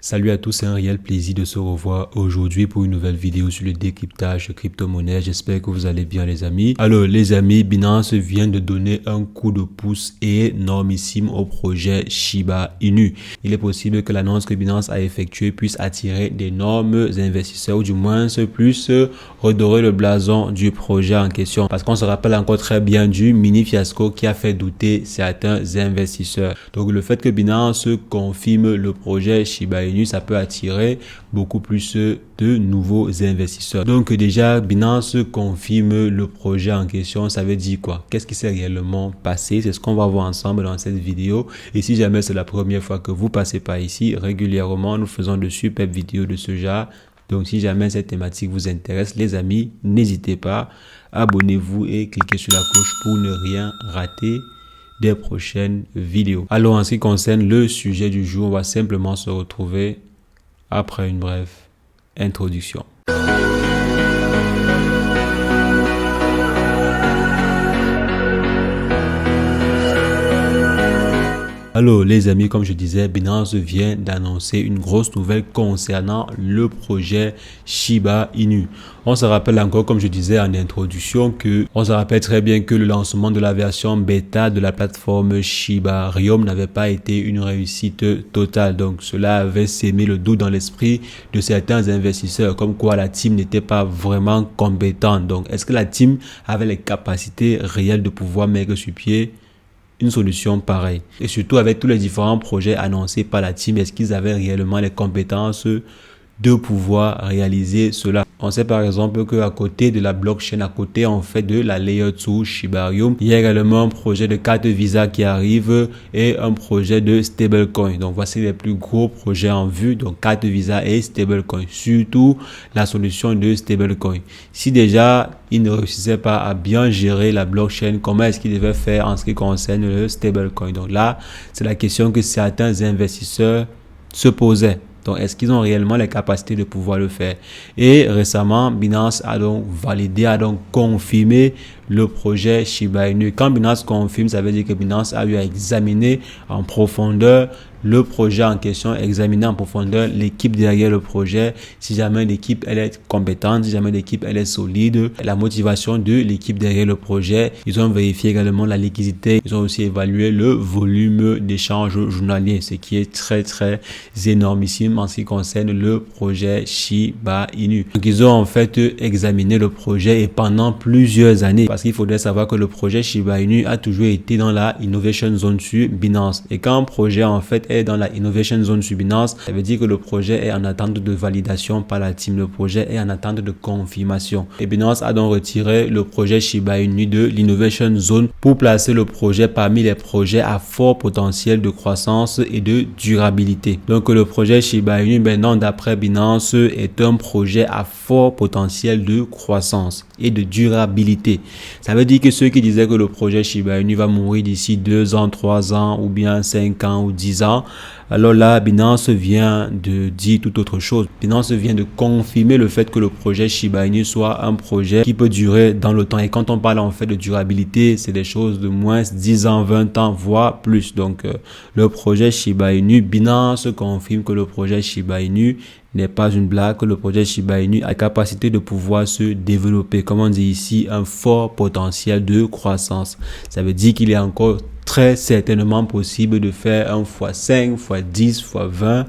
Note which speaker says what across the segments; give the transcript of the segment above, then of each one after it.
Speaker 1: Salut à tous, c'est un réel plaisir de se revoir aujourd'hui pour une nouvelle vidéo sur le décryptage de crypto-monnaie. J'espère que vous allez bien les amis. Alors les amis, Binance vient de donner un coup de pouce énormissime au projet Shiba Inu. Il est possible que l'annonce que Binance a effectuée puisse attirer d'énormes investisseurs ou du moins plus redorer le blason du projet en question. Parce qu'on se rappelle encore très bien du mini fiasco qui a fait douter certains investisseurs. Donc le fait que Binance confirme le projet Shiba Inu, ça peut attirer beaucoup plus de nouveaux investisseurs. Donc déjà, Binance confirme le projet en question. Ça veut dire quoi? Qu'est-ce qui s'est réellement passé? C'est ce qu'on va voir ensemble dans cette vidéo. Et si jamais c'est la première fois que vous passez par ici, régulièrement, nous faisons de superbes vidéos de ce genre. Donc si jamais cette thématique vous intéresse, les amis, n'hésitez pas, abonnez-vous et cliquez sur la cloche pour ne rien rater des prochaines vidéos. Alors en ce qui concerne le sujet du jour, on va simplement se retrouver après une brève introduction. Alors les amis, comme je disais, Binance vient d'annoncer une grosse nouvelle concernant le projet Shiba Inu. On se rappelle encore, comme je disais en introduction, on se rappelle très bien que le lancement de la version bêta de la plateforme Shibarium n'avait pas été une réussite totale. Donc cela avait sémé le doute dans l'esprit de certains investisseurs, comme quoi la team n'était pas vraiment compétente. Donc est-ce que la team avait les capacités réelles de pouvoir mettre sur pied une solution pareille? Et surtout avec tous les différents projets annoncés par la team, est-ce qu'ils avaient réellement les compétences de pouvoir réaliser cela? On sait par exemple qu'à côté de la blockchain, à côté en fait de la layer 2 Shibarium, il y a également un projet de carte Visa qui arrive et un projet de stablecoin. Donc voici les plus gros projets en vue, donc carte Visa et stablecoin, surtout la solution de stablecoin. Si déjà il ne réussissait pas à bien gérer la blockchain, comment est-ce qu'il devait faire en ce qui concerne le stablecoin? Donc là, c'est la question que certains investisseurs se posaient. Donc, est-ce qu'ils ont réellement les capacités de pouvoir le faire? Et récemment, Binance a donc validé, a donc confirmé le projet Shiba Inu. Quand Binance confirme, ça veut dire que Binance a eu à examiner en profondeur le projet en question, examiner en profondeur l'équipe derrière le projet, si jamais l'équipe elle est compétente, si jamais l'équipe elle est solide, la motivation de l'équipe derrière le projet. Ils ont vérifié également la liquidité, ils ont aussi évalué le volume d'échanges journaliers, ce qui est très énormissime en ce qui concerne le projet Shiba Inu. Donc ils ont en fait examiné le projet et pendant plusieurs années, parce qu'il faudrait savoir que le projet Shiba Inu a toujours été dans la Innovation Zone sur Binance. Et quand un projet en fait est dans la Innovation Zone sur Binance, ça veut dire que le projet est en attente de validation par la team. Le projet est en attente de confirmation. Et Binance a donc retiré le projet Shiba Inu de l'Innovation Zone pour placer le projet parmi les projets à fort potentiel de croissance et de durabilité. Donc le projet Shiba Inu, maintenant d'après Binance, est un projet à fort potentiel de croissance et de durabilité. Ça veut dire que ceux qui disaient que le projet Shiba Inu va mourir d'ici 2 ans, 3 ans ou bien 5 ans ou 10 ans, alors là, Binance vient de dire tout autre chose. Binance vient de confirmer le fait que le projet Shiba Inu soit un projet qui peut durer dans le temps. Et quand on parle en fait de durabilité, c'est des choses de moins 10 ans, 20 ans, voire plus. Donc, le projet Shiba Inu, Binance confirme que le projet Shiba Inu n'est pas une blague, que le projet Shiba Inu a la capacité de pouvoir se développer. Comme on dit ici, un fort potentiel de croissance. Ça veut dire qu'il est encore très certainement possible de faire un x5, x10, x20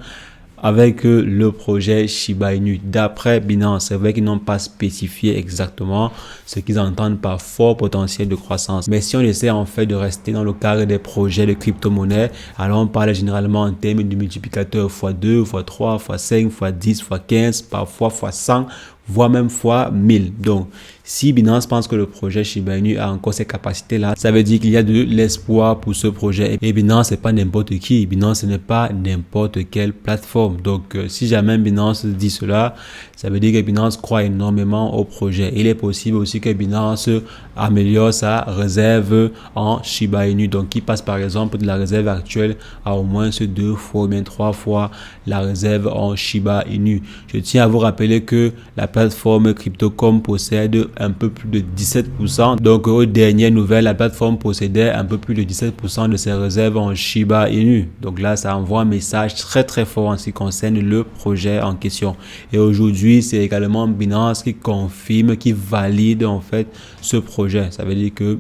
Speaker 1: avec le projet Shiba Inu. D'après Binance, c'est vrai qu'ils n'ont pas spécifié exactement ce qu'ils entendent par fort potentiel de croissance. Mais si on essaie en fait de rester dans le cadre des projets de crypto-monnaie, alors on parle généralement en termes de multiplicateurs x2, x3, x5, x10, x15, parfois x100, voire même fois 1000. Donc, si Binance pense que le projet Shiba Inu a encore ces capacités-là, ça veut dire qu'il y a de l'espoir pour ce projet. Et Binance, c'est pas n'importe qui. Binance n'est pas n'importe quelle plateforme. Donc, si jamais Binance dit cela, ça veut dire que Binance croit énormément au projet. Il est possible aussi que Binance améliore sa réserve en Shiba Inu. Donc, il passe par exemple de la réserve actuelle à au moins 2 fois ou bien 3 fois la réserve en Shiba Inu. Je tiens à vous rappeler que la plateforme Crypto.com possède un peu plus de 17%. Donc aux dernières nouvelles, la plateforme possédait un peu plus de 17% de ses réserves en Shiba Inu. Donc là, ça envoie un message très très fort en ce qui concerne le projet en question. Et aujourd'hui, c'est également Binance qui confirme, qui valide en fait ce projet. Ça veut dire que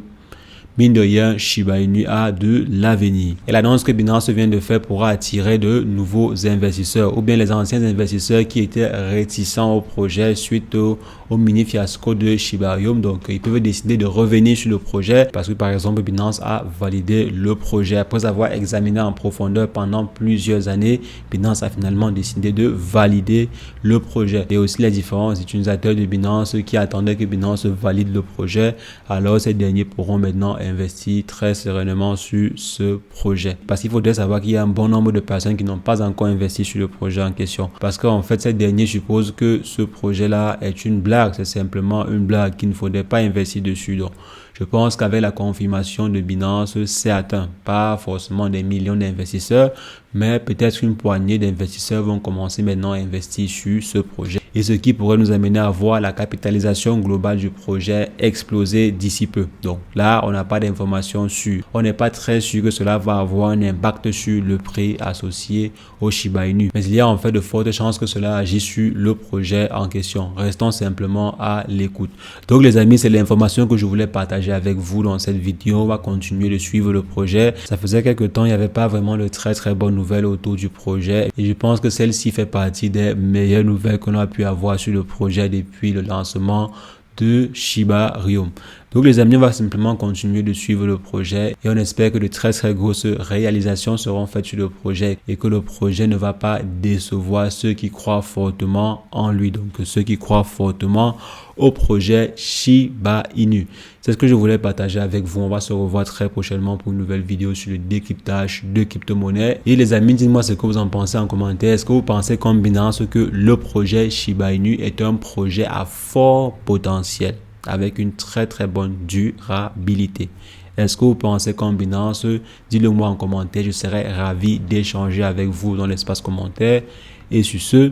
Speaker 1: mine de rien, Shiba Inu a de l'avenir. Et l'annonce que Binance vient de faire pourra attirer de nouveaux investisseurs ou bien les anciens investisseurs qui étaient réticents au projet suite au mini fiasco de Shibarium. Donc, ils peuvent décider de revenir sur le projet parce que, par exemple, Binance a validé le projet. Après avoir examiné en profondeur pendant plusieurs années, Binance a finalement décidé de valider le projet. Et aussi les différents utilisateurs de Binance qui attendaient que Binance valide le projet. Alors, ces derniers pourront maintenant investir très sereinement sur ce projet. Parce qu'il faudrait savoir qu'il y a un bon nombre de personnes qui n'ont pas encore investi sur le projet en question. Parce qu'en fait, ces derniers supposent que ce projet-là est une blague. C'est simplement une blague qu'il ne faudrait pas investir dessus. Donc, je pense qu'avec la confirmation de Binance, c'est atteint. Pas forcément des millions d'investisseurs, mais peut-être une poignée d'investisseurs vont commencer maintenant à investir sur ce projet. Et ce qui pourrait nous amener à voir la capitalisation globale du projet exploser d'ici peu. Donc là, on n'a pas d'informations sûres. On n'est pas très sûr que cela va avoir un impact sur le prix associé au Shiba Inu. Mais il y a en fait de fortes chances que cela agisse sur le projet en question. Restons simplement à l'écoute. Donc les amis, c'est l'information que je voulais partager avec vous dans cette vidéo. On va continuer de suivre le projet. Ça faisait quelques temps, il n'y avait pas vraiment de très bonnes nouvelles autour du projet. Et je pense que celle-ci fait partie des meilleures nouvelles qu'on a pu avoir sur le projet depuis le lancement de Shibarium. Donc les amis, on va simplement continuer de suivre le projet et on espère que de très grosses réalisations seront faites sur le projet et que le projet ne va pas décevoir ceux qui croient fortement en lui. Donc ceux qui croient fortement au projet Shiba Inu. C'est ce que je voulais partager avec vous. On va se revoir très prochainement pour une nouvelle vidéo sur le décryptage de crypto-monnaies. Et les amis, dites-moi ce que vous en pensez en commentaire. Est-ce que vous pensez comme Binance que le projet Shiba Inu est un projet à fort potentiel avec une très bonne durabilité? Est-ce que vous pensez comme Binance? Dites-le moi en commentaire. Je serai ravi d'échanger avec vous dans l'espace commentaire. Et sur ce,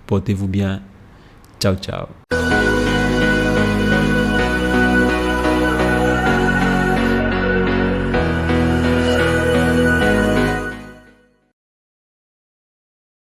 Speaker 1: portez-vous bien. Ciao, ciao.